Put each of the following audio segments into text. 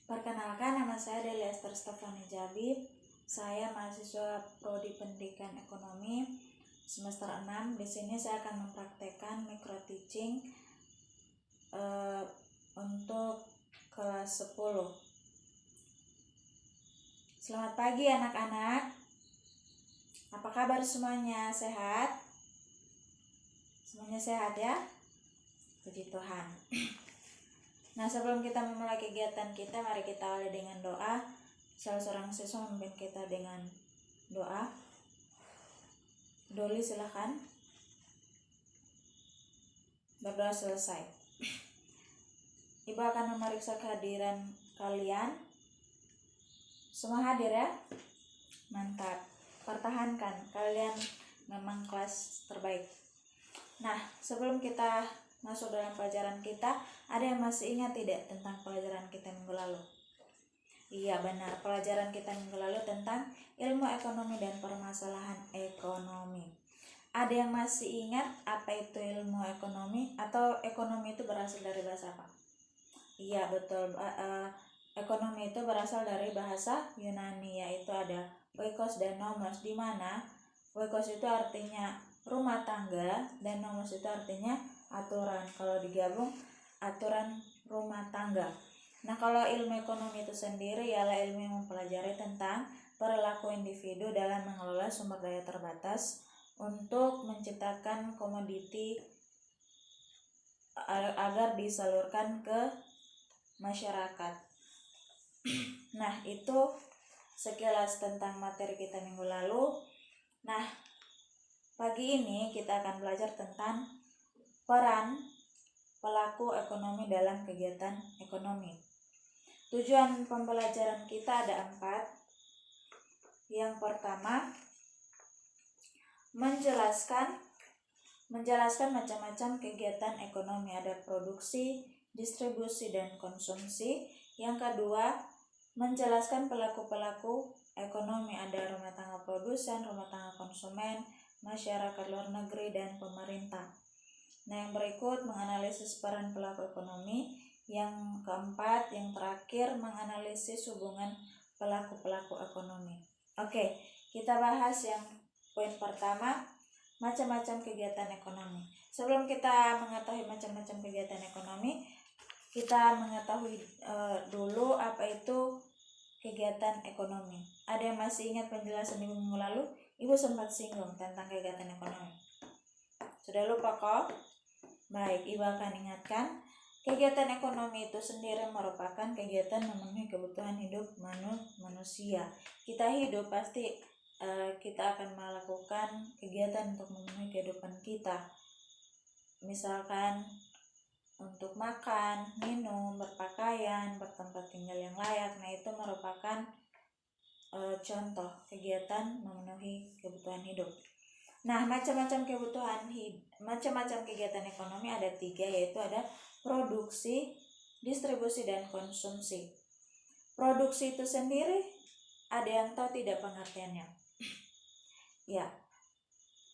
Perkenalkan, nama saya Delia Esther Stefani Jabib. Saya mahasiswa Prodi Pendidikan Ekonomi semester 6. Di sini saya akan mempraktekkan micro teaching untuk kelas 10. Selamat pagi anak-anak. Apa kabar semuanya? Sehat? Semuanya sehat ya? Puji Tuhan. Nah, sebelum kita memulai kegiatan kita, mari kita awali dengan doa. Salah seorang siswa memimpin kita dengan doa. Doli, silahkan. Berdoa selesai. Ibu akan memeriksa kehadiran kalian. Semua hadir ya? Mantap. Pertahankan, kalian memang kelas terbaik. Nah, sebelum kita masuk dalam pelajaran kita, ada yang masih ingat tidak tentang pelajaran kita minggu lalu? Iya benar, pelajaran kita minggu lalu tentang ilmu ekonomi dan permasalahan ekonomi. Ada yang masih ingat apa itu ilmu ekonomi, atau ekonomi itu berasal dari bahasa apa? Iya betul, ekonomi itu berasal dari bahasa Yunani, yaitu ada oikos dan nomos, di mana oikos itu artinya rumah tangga dan nomos itu artinya aturan. Kalau digabung, aturan rumah tangga. Nah, kalau ilmu ekonomi itu sendiri ialah ilmu yang mempelajari tentang perilaku individu dalam mengelola sumber daya terbatas untuk menciptakan komoditi agar disalurkan ke masyarakat. Nah, itu sekilas tentang materi kita minggu lalu. Nah, pagi ini kita akan belajar tentang peran pelaku ekonomi dalam kegiatan ekonomi. Tujuan pembelajaran kita ada 4. Yang pertama, menjelaskan macam-macam kegiatan ekonomi, ada produksi, distribusi, dan konsumsi. Yang kedua, menjelaskan pelaku-pelaku ekonomi, ada rumah tangga produsen, rumah tangga konsumen, masyarakat luar negeri, dan pemerintah. Nah, yang berikut menganalisis peran pelaku ekonomi. Yang keempat, yang terakhir, menganalisis hubungan pelaku-pelaku ekonomi. Oke, kita bahas yang poin pertama, macam-macam kegiatan ekonomi. Sebelum kita mengetahui macam-macam kegiatan ekonomi, kita mengetahui dulu apa itu kegiatan ekonomi. Ada yang masih ingat penjelasan minggu lalu? Ibu sempat singgung tentang kegiatan ekonomi. Sudah lupa kok? Baik, Ibu akan ingatkan. Kegiatan ekonomi itu sendiri merupakan kegiatan memenuhi kebutuhan hidup manusia. Kita hidup pasti kita akan melakukan kegiatan untuk memenuhi kehidupan kita. Misalkan untuk makan, minum, berpakaian, bertempat tinggal yang layak. Nah, itu merupakan contoh kegiatan memenuhi kebutuhan hidup. Nah, macam-macam kegiatan ekonomi ada 3, yaitu ada produksi, distribusi, dan konsumsi. Produksi itu sendiri ada yang tahu tidak pengertiannya? Ya,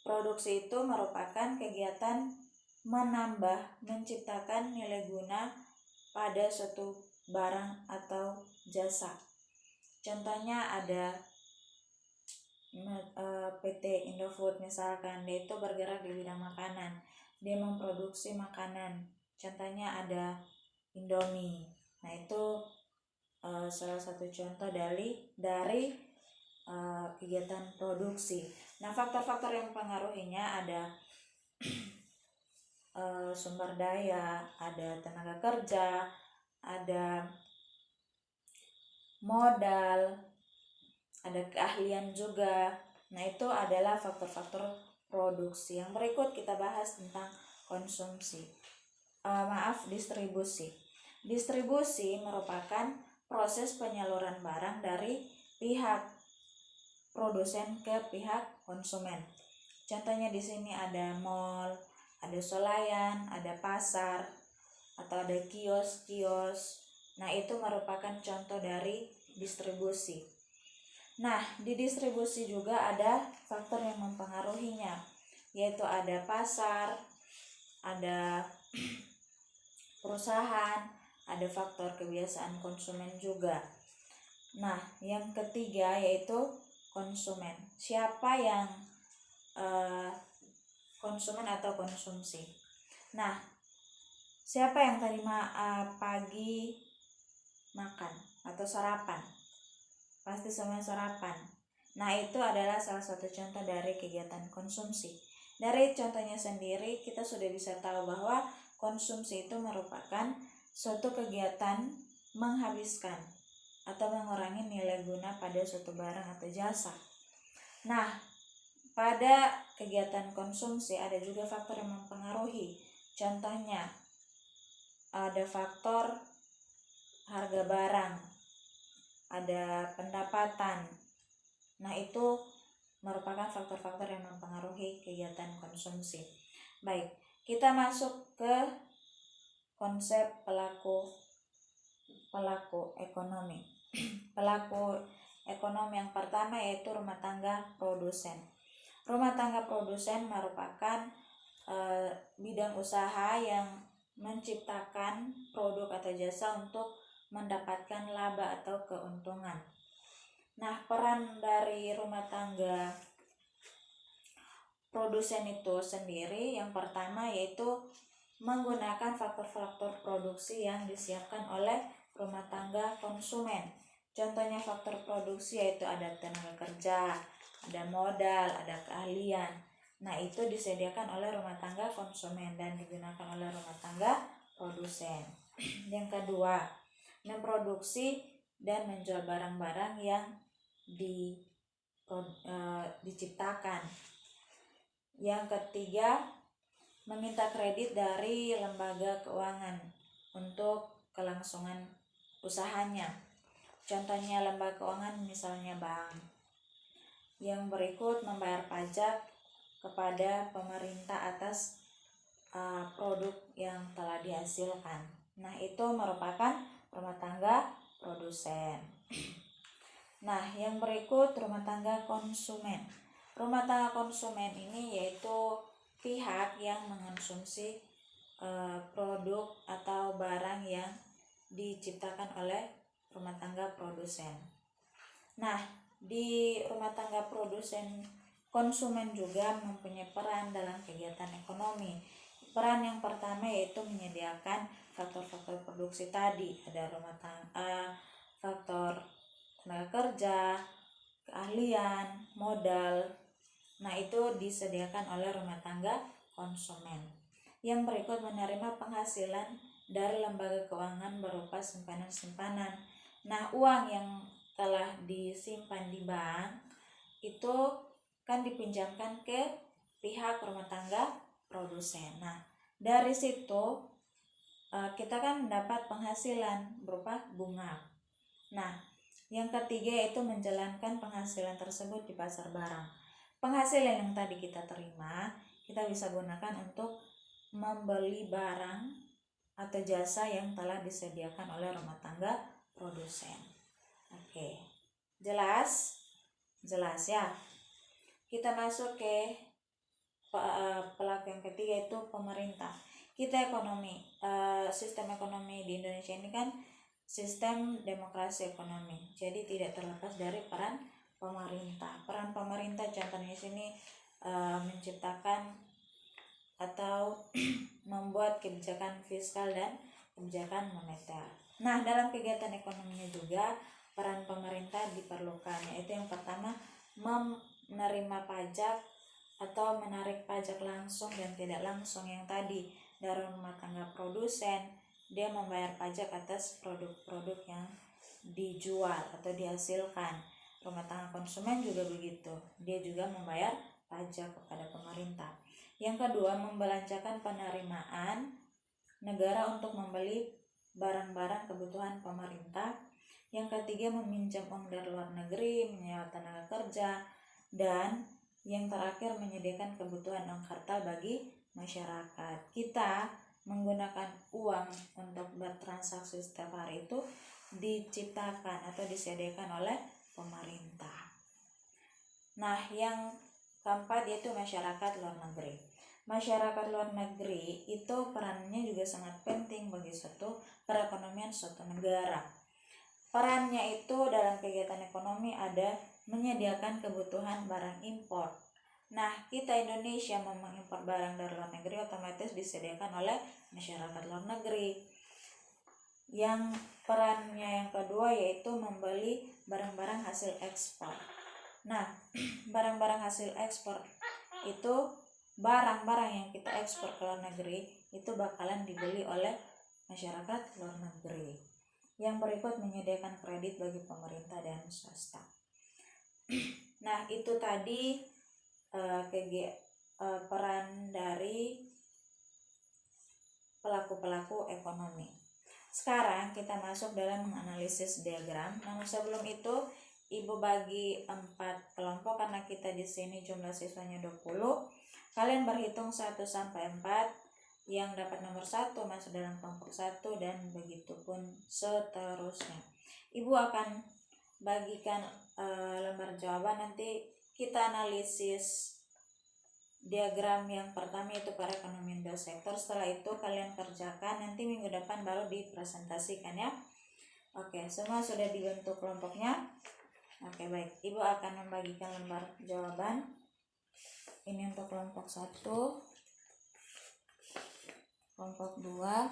produksi itu merupakan kegiatan menambah, menciptakan nilai guna pada suatu barang atau jasa. Contohnya ada PT Indofood misalkan, dia itu bergerak di bidang makanan, dia memproduksi makanan. Contohnya ada Indomie. Nah, itu salah satu contoh dari kegiatan produksi. Nah, faktor-faktor yang mempengaruhinya ada sumber daya, ada tenaga kerja, ada modal, ada keahlian juga. Nah, itu adalah faktor-faktor produksi. Yang berikut kita bahas tentang konsumsi. Distribusi. Distribusi merupakan proses penyaluran barang dari pihak produsen ke pihak konsumen. Contohnya di sini ada mall, ada swalayan, ada pasar, atau ada kios-kios. Nah, itu merupakan contoh dari distribusi. Nah, di distribusi juga ada faktor yang mempengaruhinya, yaitu ada pasar, ada perusahaan, ada faktor kebiasaan konsumen juga. Nah, yang ketiga yaitu konsumen. Siapa yang konsumen atau konsumsi? Nah, siapa yang tadi pagi makan atau sarapan? Pasti semuanya sarapan. Nah, itu adalah salah satu contoh dari kegiatan konsumsi. Dari contohnya sendiri kita sudah bisa tahu bahwa konsumsi itu merupakan suatu kegiatan menghabiskan atau mengurangi nilai guna pada suatu barang atau jasa. Nah, pada kegiatan konsumsi ada juga faktor yang mempengaruhi. Contohnya, ada faktor harga barang, ada pendapatan. Nah, itu merupakan faktor-faktor yang mempengaruhi kegiatan konsumsi. Baik, kita masuk ke konsep pelaku ekonomi. Pelaku ekonomi yang pertama yaitu rumah tangga produsen. Rumah tangga produsen merupakan bidang usaha yang menciptakan produk atau jasa untuk mendapatkan laba atau keuntungan. Nah, peran dari rumah tangga produsen itu sendiri yang pertama yaitu menggunakan faktor-faktor produksi yang disiapkan oleh rumah tangga konsumen. Contohnya faktor produksi yaitu ada tenaga kerja, ada modal, ada keahlian. Nah, itu disediakan oleh rumah tangga konsumen dan digunakan oleh rumah tangga produsen. Yang kedua, memproduksi dan menjual barang-barang yang diciptakan. Yang ketiga, meminta kredit dari lembaga keuangan untuk kelangsungan usahanya. Contohnya lembaga keuangan misalnya bank. Yang berikut, membayar pajak kepada pemerintah atas produk yang telah dihasilkan. Nah, itu merupakan rumah tangga produsen. Nah, yang berikut rumah tangga konsumen. Rumah tangga konsumen ini yaitu pihak yang mengonsumsi produk atau barang yang diciptakan oleh rumah tangga produsen. Nah, di rumah tangga produsen konsumen juga mempunyai peran dalam kegiatan ekonomi. Peran yang pertama yaitu menyediakan faktor-faktor produksi tadi, ada rumah tangga, faktor tenaga kerja, keahlian, modal. Nah, itu disediakan oleh rumah tangga konsumen. Yang berikut, menerima penghasilan dari lembaga keuangan berupa simpanan-simpanan. Nah, uang yang telah disimpan di bank itu kan dipinjamkan ke pihak rumah tangga produsen. Nah, dari situ kita kan mendapat penghasilan berupa bunga. Nah, yang ketiga yaitu menjalankan penghasilan tersebut di pasar barang. Penghasilan yang tadi kita terima, kita bisa gunakan untuk membeli barang atau jasa yang telah disediakan oleh rumah tangga produsen. Oke, jelas ya. Kita masuk ke pelaku yang ketiga yaitu pemerintah. Sistem ekonomi di Indonesia ini kan sistem demokrasi ekonomi, jadi tidak terlepas dari peran pemerintah. Peran pemerintah contohnya di sini menciptakan atau membuat kebijakan fiskal dan kebijakan moneter. Nah, dalam kegiatan ekonominya juga peran pemerintah diperlukan, yaitu yang pertama menerima pajak atau menarik pajak langsung dan tidak langsung yang tadi dari rumah tangga produsen, dia membayar pajak atas produk-produk yang dijual atau dihasilkan. Rumah tangga konsumen juga begitu, dia juga membayar pajak kepada pemerintah. Yang kedua, membelanjakan penerimaan negara untuk membeli barang-barang kebutuhan pemerintah. Yang ketiga, meminjam uang dari luar negeri, menyewa tenaga kerja, dan yang terakhir menyediakan kebutuhan uang kartal bagi masyarakat. Kita menggunakan uang untuk bertransaksi setiap hari itu diciptakan atau disediakan oleh pemerintah. Nah, yang keempat yaitu masyarakat luar negeri. Masyarakat luar negeri itu perannya juga sangat penting bagi suatu perekonomian suatu negara. Perannya itu dalam kegiatan ekonomi ada menyediakan kebutuhan barang impor. Nah, kita Indonesia mengimpor barang dari luar negeri, otomatis disediakan oleh masyarakat luar negeri. Yang perannya yang kedua yaitu membeli barang-barang hasil ekspor. Nah, barang-barang hasil ekspor itu barang-barang yang kita ekspor ke luar negeri itu bakalan dibeli oleh masyarakat luar negeri. Yang berikut menyediakan kredit bagi pemerintah dan swasta. Nah, itu tadi peran dari pelaku-pelaku ekonomi. Sekarang kita masuk dalam menganalisis diagram. Namun sebelum itu Ibu bagi 4 kelompok karena kita di sini jumlah siswanya 20. Kalian berhitung 1 sampai 4. Yang dapat nomor 1 masuk dalam kelompok 1 dan begitu pun seterusnya. Ibu akan bagikan lembar jawaban, nanti kita analisis diagram yang pertama itu perekonomian 2 sektor. Setelah itu kalian kerjakan, nanti minggu depan baru dipresentasikan ya. Oke, semua sudah dibentuk kelompoknya. Oke, baik. Ibu akan membagikan lembar jawaban. Ini untuk kelompok 1, kelompok 2,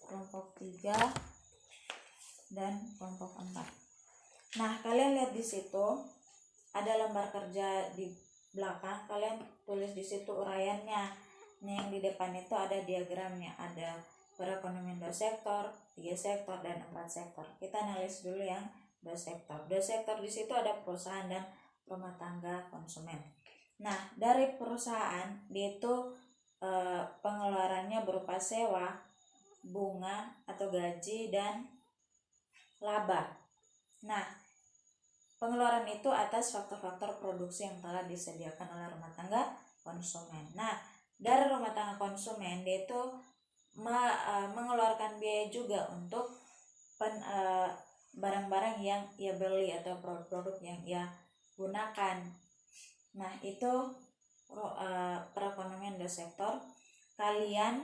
kelompok 3, dan kelompok 4. Nah, kalian lihat di situ ada lembar kerja di belakang, kalian tulis di situ uraiannya. Nah, yang di depan itu ada diagramnya, ada perekonomian 2 sektor, 3 sektor, dan 4 sektor. Kita analisis dulu yang 2 sektor. 2 sektor di situ ada perusahaan dan rumah tangga konsumen. Nah, dari perusahaan dia itu pengeluarannya berupa sewa, bunga atau gaji, dan laba. Nah, pengeluaran itu atas faktor-faktor produksi yang telah disediakan oleh rumah tangga konsumen. Nah, dari rumah tangga konsumen dia itu mengeluarkan biaya juga untuk barang-barang yang ia beli atau produk-produk yang ia gunakan. Nah, itu perekonomian 2 sektor. Kalian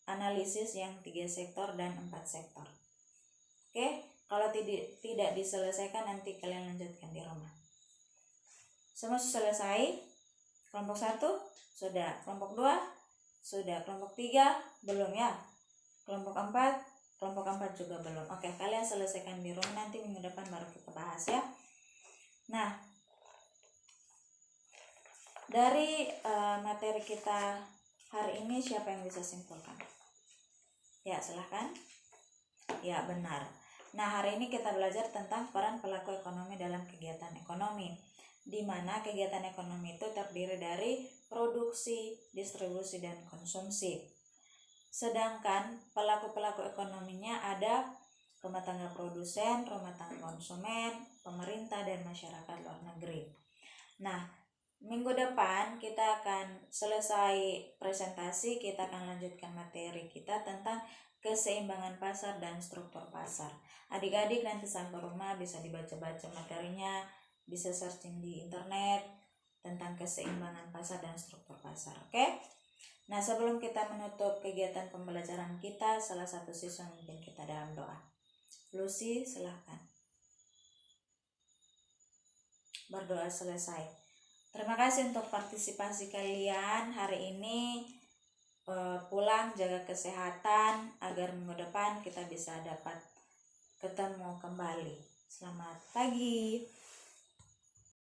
analisis yang 3 sektor dan 4 sektor. Oke, kalau tidak diselesaikan nanti kalian lanjutkan di rumah. Semua selesai? Kelompok 1 sudah, kelompok 2 sudah, kelompok 3 belum ya? Kelompok 4 juga belum. Oke, kalian selesaikan di rumah, nanti minggu depan baru kita bahas ya. Nah, dari materi kita hari ini siapa yang bisa simpulkan? Ya, silahkan. Ya, benar. Nah, hari ini kita belajar tentang peran pelaku ekonomi dalam kegiatan ekonomi, di mana kegiatan ekonomi itu terdiri dari produksi, distribusi, dan konsumsi. Sedangkan pelaku-pelaku ekonominya ada rumah tangga produsen, rumah tangga konsumen, pemerintah, dan masyarakat luar negeri. Nah, minggu depan kita akan selesai presentasi, kita akan lanjutkan materi kita tentang keseimbangan pasar dan struktur pasar. Adik-adik nanti sampai rumah bisa dibaca-baca materinya, bisa searching di internet tentang keseimbangan pasar dan struktur pasar. Oke? Nah, sebelum kita menutup kegiatan pembelajaran kita, salah satu siswa memimpin kita dalam doa. Lucy, silahkan. Berdoa selesai. Terima kasih untuk partisipasi kalian hari ini. Pulang jaga kesehatan agar minggu depan kita bisa dapat ketemu kembali. Selamat pagi.